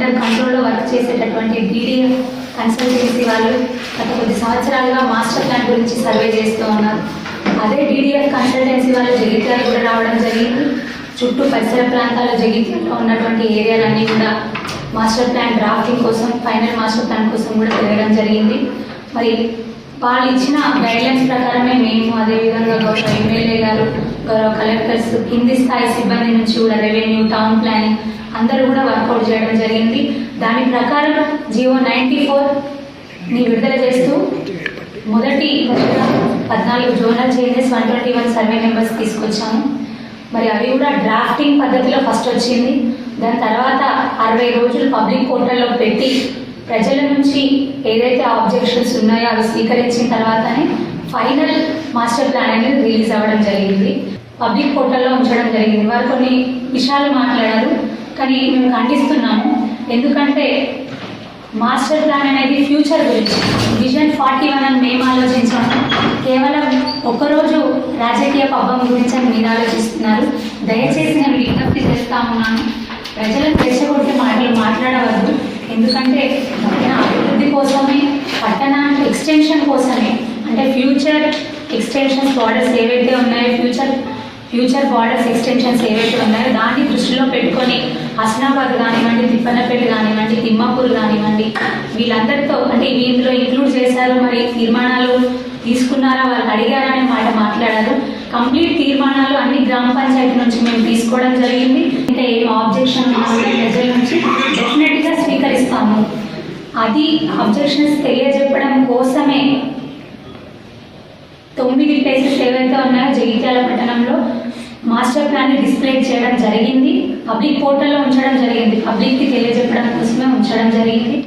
Under కంట్రోల్లో work చేసేటటువంటి డీడీఎఫ్ consultancy వాళ్ళు గత కొద్ది సంవత్సరాలుగా మాస్టర్ ప్లాన్ గురించి సర్వే చేస్తూ ఉన్నారు. అదే డీడీఎఫ్ కన్సల్టెన్సీ వాళ్ళు జగిత్యాల కూడా రావడం జరిగింది. చుట్టూ పరిసర ప్రాంతాల్లో జగిత్యాలలో ఉన్నటువంటి ఏరియాలన్నీ కూడా మాస్టర్ ప్లాన్ డ్రాఫ్టింగ్ కోసం, ఫైనల్ మాస్టర్ ప్లాన్ కోసం కూడా తిరగడం జరిగింది. మరి వాళ్ళు ఇచ్చిన గైడ్లైన్స్ ప్రకారమే మేము, అదేవిధంగా గౌరవ ఎమ్మెల్యే గారు, గౌరవ కలెక్టర్స్, కింది స్థాయి సిబ్బంది నుంచి కూడా రెవెన్యూ, టౌన్ ప్లానింగ్ అందరూ కూడా వర్కౌట్ చేయడం జరిగింది. దాని ప్రకారం జియో 94ని విడుదల చేస్తూ మొదటి 14 జోనల్ చేంజెస్, 121 సర్వే నెంబర్స్ తీసుకొచ్చాము. మరి అవి కూడా డ్రాఫ్టింగ్ పద్ధతిలో ఫస్ట్ వచ్చింది. దాని తర్వాత 60 రోజులు పబ్లిక్ పోర్టల్లో పెట్టి ప్రజల నుంచి ఏదైతే ఆబ్జెక్షన్స్ ఉన్నాయో అవి స్వీకరించిన తర్వాతనే ఫైనల్ మాస్టర్ ప్లాన్ అనేది రిలీజ్ అవ్వడం జరిగింది. పబ్లిక్ పోర్టల్లో ఉంచడం జరిగింది. వారు కొన్ని విషయాలు మాట్లాడారు, కానీ మేము ఖండిస్తున్నాము. ఎందుకంటే మాస్టర్ ప్లాన్ అనేది ఫ్యూచర్ గురించి, విజన్ 41 అని మేము ఆలోచించాము. కేవలం ఒక్కరోజు రాజకీయ పబ్బం గురించి అని మీరు ఆలోచిస్తున్నారు. దయచేసి నేను విజ్ఞప్తి చేస్తా ఉన్నాను, ప్రజలను రెచ్చగొట్టే మాటలు మాట్లాడవద్దు. ఎందుకంటే పట్టణ అభివృద్ధి కోసమే, పట్టణానికి ఎక్స్టెన్షన్ కోసమే, అంటే ఫ్యూచర్ ఎక్స్టెన్షన్స్ బార్డర్స్ ఏవైతే ఉన్నాయో, ఫ్యూచర్ బార్డర్స్ ఎక్స్టెన్షన్స్ ఏవైతే ఉన్నాయో దాన్ని దృష్టిలో పెట్టుకొని హస్నాబాద్ కానివ్వండి, తిప్పనపేట కానివ్వండి, తిమ్మాపూర్ కానివ్వండి, వీళ్ళందరితో అంటే ఇందులో ఇంక్లూడ్ చేశారు. మరి తీర్మానాలు తీసుకున్నారా, వాళ్ళు అడిగారా అనే మాట మాట్లాడారు. కంప్లీట్ తీర్మానాలు అన్ని గ్రామ పంచాయతీ నుంచి మేము తీసుకోవడం జరిగింది. ఇంకా ఏం ఆబ్జెక్షన్ ప్రజల నుంచి డెఫినెట్గా స్వీకరిస్తాము. అది ఆబ్జెక్షన్స్ తెలియజెప్పడం కోసమే 9 ప్లేసెస్ ఏవైతే ఉన్నాయో జగిత్యాల పట్టణంలో మాస్టర్ ప్లాన్ని డిస్ప్లే చేయడం జరిగింది. పబ్లిక్ పోర్టల్లో ఉంచడం జరిగింది. పబ్లిక్కి తెలియజెప్పడం కోసమే ఉంచడం జరిగింది.